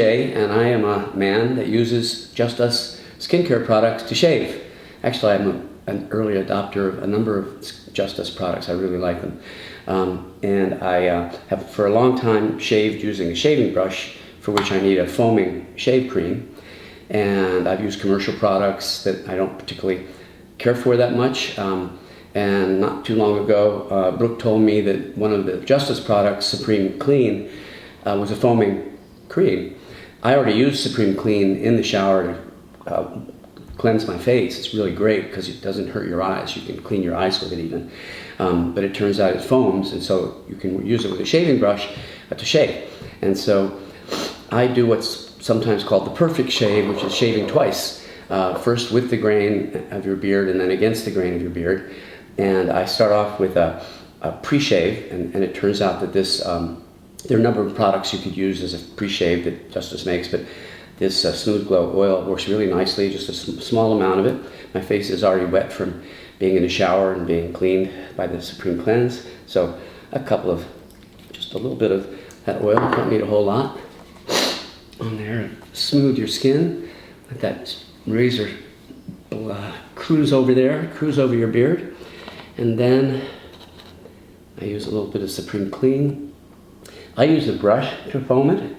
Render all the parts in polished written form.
Jay, and I am a man that uses JustUs Skincare products to shave. Actually, I'm an early adopter of a number of JustUs products. I really like them. And I have for a long time shaved using a shaving brush, for which I need a foaming shave cream. And I've used commercial products that I don't particularly care for that much. And not too long ago, Brooke told me that one of the JustUs products, Supreme Clean, was a foaming cream. I already use Supreme Clean in the shower to cleanse my face. It's really great because it doesn't hurt your eyes. You can clean your eyes with it even. But it turns out it foams, and so you can use it with a shaving brush to shave. And so I do what's sometimes called the perfect shave, which is shaving twice. First with the grain of your beard and then against the grain of your beard. And I start off with a pre-shave, and it turns out that this, there are a number of products you could use as a pre-shave that JustUs makes, but this Smooth Glow oil works really nicely, just a small amount of it. My face is already wet from being in the shower and being cleaned by the Supreme Cleanse. So just a little bit of that oil, don't need a whole lot on there. Smooth your skin, let that razor cruise over there, cruise over your beard. And then I use a little bit of Supreme Clean. I use a brush to foam it,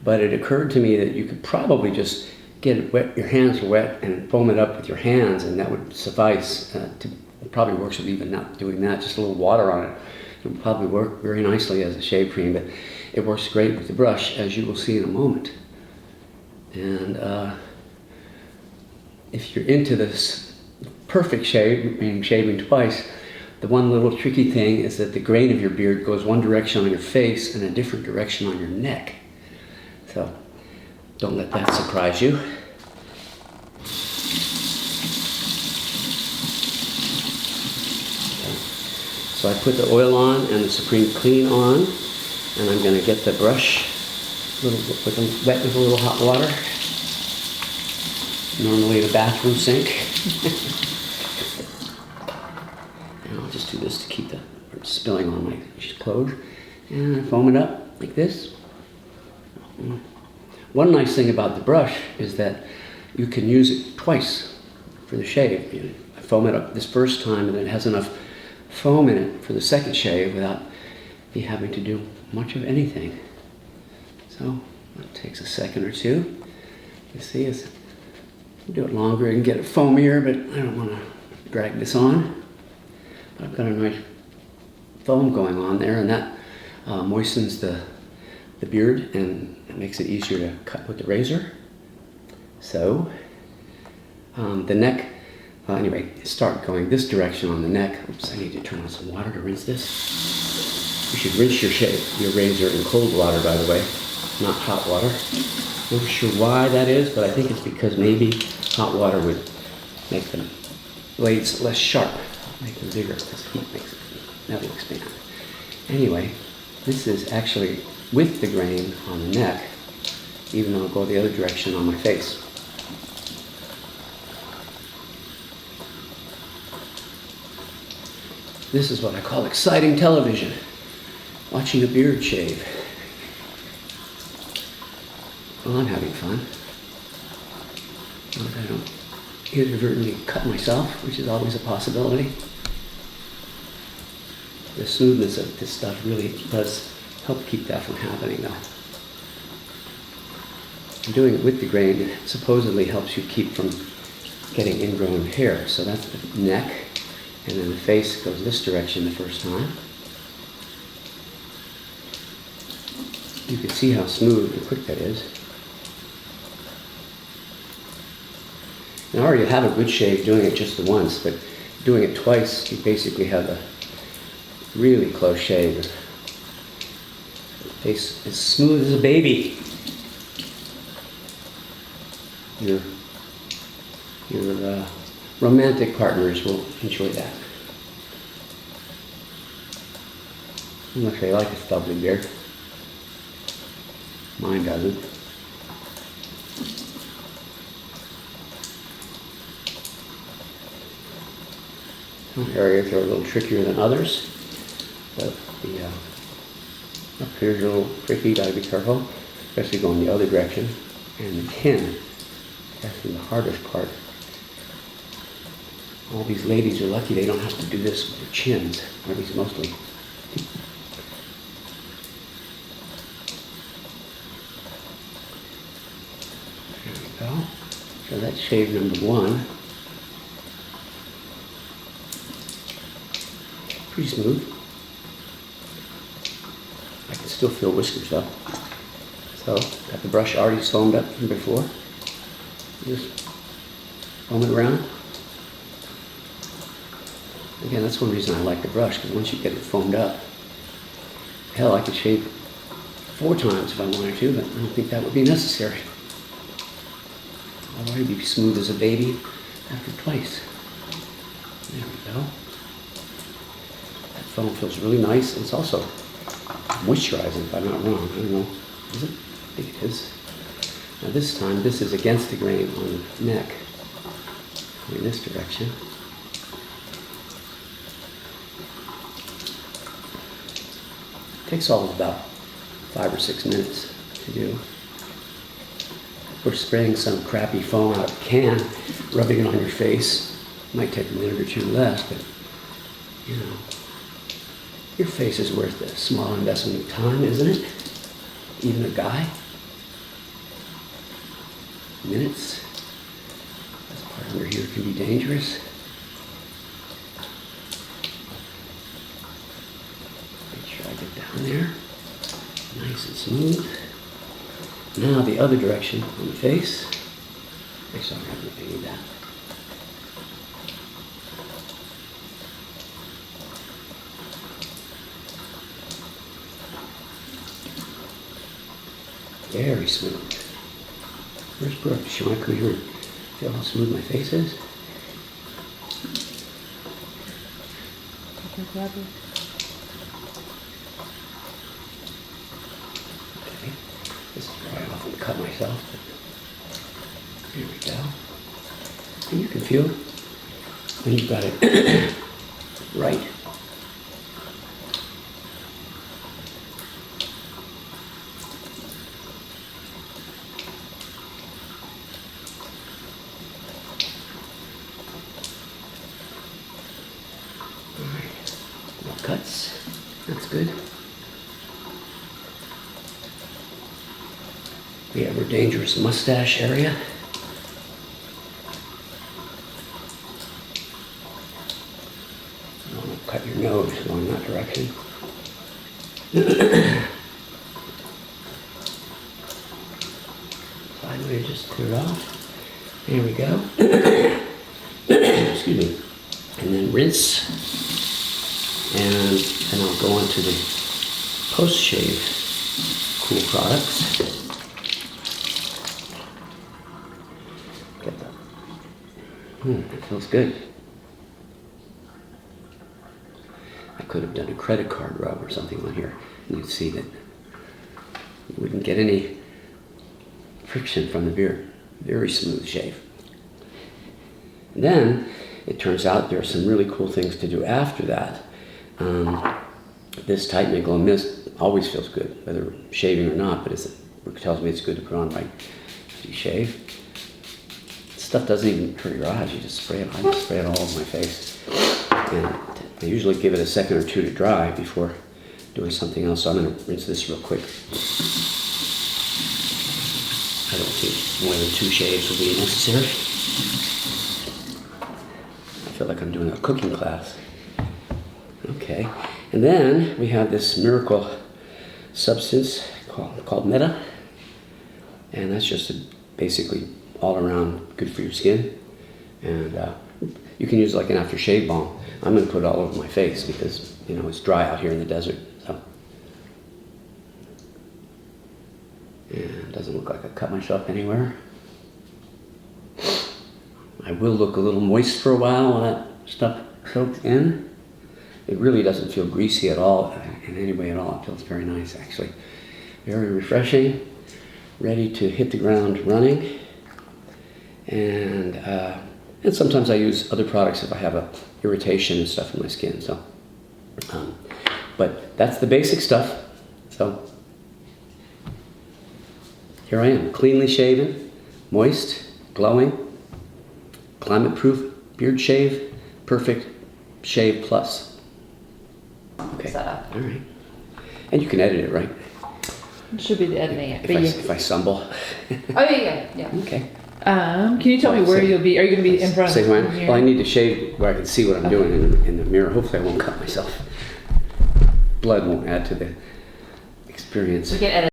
but it occurred to me that you could probably just get it wet, your hands are wet, and foam it up with your hands, and that would suffice. It probably works with even not doing that, just a little water on it. It would probably work very nicely as a shave cream, but it works great with the brush, as you will see in a moment. And if you're into this perfect shave, meaning shaving twice, the one little tricky thing is that the grain of your beard goes one direction on your face and a different direction on your neck. So don't let that surprise you. Okay. So I put the oil on and the Supreme Clean on, and I'm going to get the brush wet with a little hot water. Normally the bathroom sink. And I'll just do this to keep from spilling on my clothes. And I foam it up like this. One nice thing about the brush is that you can use it twice for the shave. I foam it up this first time, and then it has enough foam in it for the second shave without me having to do much of anything. So it takes a second or two. You see, do it longer and get it foamier, but I don't want to drag this on. But I've got a nice foam going on there, and that moistens the beard, and it makes it easier to cut with the razor. So the neck, anyway, start going this direction on the neck. Oops, I need to turn on some water to rinse this. You should rinse your razor in cold water, by the way, not hot water. Not sure why that is, but I think it's because maybe hot water would make the blades less sharp, make them bigger, because heat makes metal expand. Anyway, this is actually with the grain on the neck, even though I'll go the other direction on my face. This is what I call exciting television, watching a beard shave. Well, I'm having fun. I don't inadvertently cut myself, which is always a possibility. The smoothness of this stuff really does help keep that from happening, though. And doing it with the grain, it supposedly helps you keep from getting ingrown hair. So that's the neck, and then the face goes this direction the first time. You can see how smooth and quick that is. And I already have a good shave doing it just the once, but doing it twice, you basically have a really close shave. The face is smooth as a baby. Your romantic partners will enjoy that. Unless they like a stubbly beard. Mine doesn't. Some areas are a little trickier than others, but up here's a little tricky, gotta be careful. especially going the other direction. And the kin, that's the hardest part. All these ladies are lucky they don't have to do this with their chins, or at least mostly. There we go. So that's shave number 1. Pretty smooth. I can still feel whiskers though. So, got the brush already foamed up from before. Just foam it around. Again, that's one reason I like the brush, because once you get it foamed up, hell, I could shave 4 times if I wanted to, but I don't think that would be necessary. I'll already be smooth as a baby after twice. There we go. That foam feels really nice. It's also moisturizing, if I'm not wrong. I don't know. Is it? I think it is. Now this time, this is against the grain on the neck. In this direction. It takes all of about 5 or 6 minutes to do. If we're spraying some crappy foam out of the can, rubbing it on your face, might take a minute or 2 less, but you know, your face is worth a small investment of time, isn't it? Even a guy. Minutes. This part under here can be dangerous. Make sure I get down there. Nice and smooth. Now the other direction on the face. Actually, I don't need that. Very smooth. Where's Brooke? Does she want to come here and feel how smooth my face is? Okay. This is where I often cut myself, but here we go. And you can feel when you've got it right. Cuts. That's good. We have our dangerous mustache area. I want to cut your nose going that direction. Sideways, just clear it off. There we go. Excuse me. And then rinse. And then I'll go on to the post-shave cool products. Get that. That feels good. I could have done a credit card rub or something on here, and you'd see that you wouldn't get any friction from the beard. Very smooth shave. And then it turns out there are some really cool things to do after that. This Tighten and Glow Mist always feels good, whether shaving or not, but it tells me it's good to put on right after you shave. This stuff doesn't even hurt your eyes, you just spray it. I just spray it all over my face. And I usually give it a second or 2 to dry before doing something else, so I'm going to rinse this real quick. I don't think more than 2 shaves will be necessary. I feel like I'm doing a cooking class. Okay, and then we have this miracle substance called Meta, and that's just basically all around good for your skin, and you can use like an aftershave balm. I'm going to put it all over my face because, you know, it's dry out here in the desert, so. And it doesn't look like I cut myself anywhere. I will look a little moist for a while that stuff soaks in. It really doesn't feel greasy at all, in any way at all. It feels very nice, actually. Very refreshing, ready to hit the ground running. And sometimes I use other products if I have a irritation and stuff in my skin. So, but that's the basic stuff. So, here I am, cleanly shaven, moist, glowing, climate-proof beard shave, perfect shave plus. Okay, Setup. all right. And you can edit it, right? It should be the editing. If I stumble. Oh yeah. Okay. Can you tell me where you'll be? Are you going to be in front of the mirror? Well, I need to shave where I can see what I'm doing in the mirror. Hopefully I won't cut myself. Blood won't add to the experience. We can edit.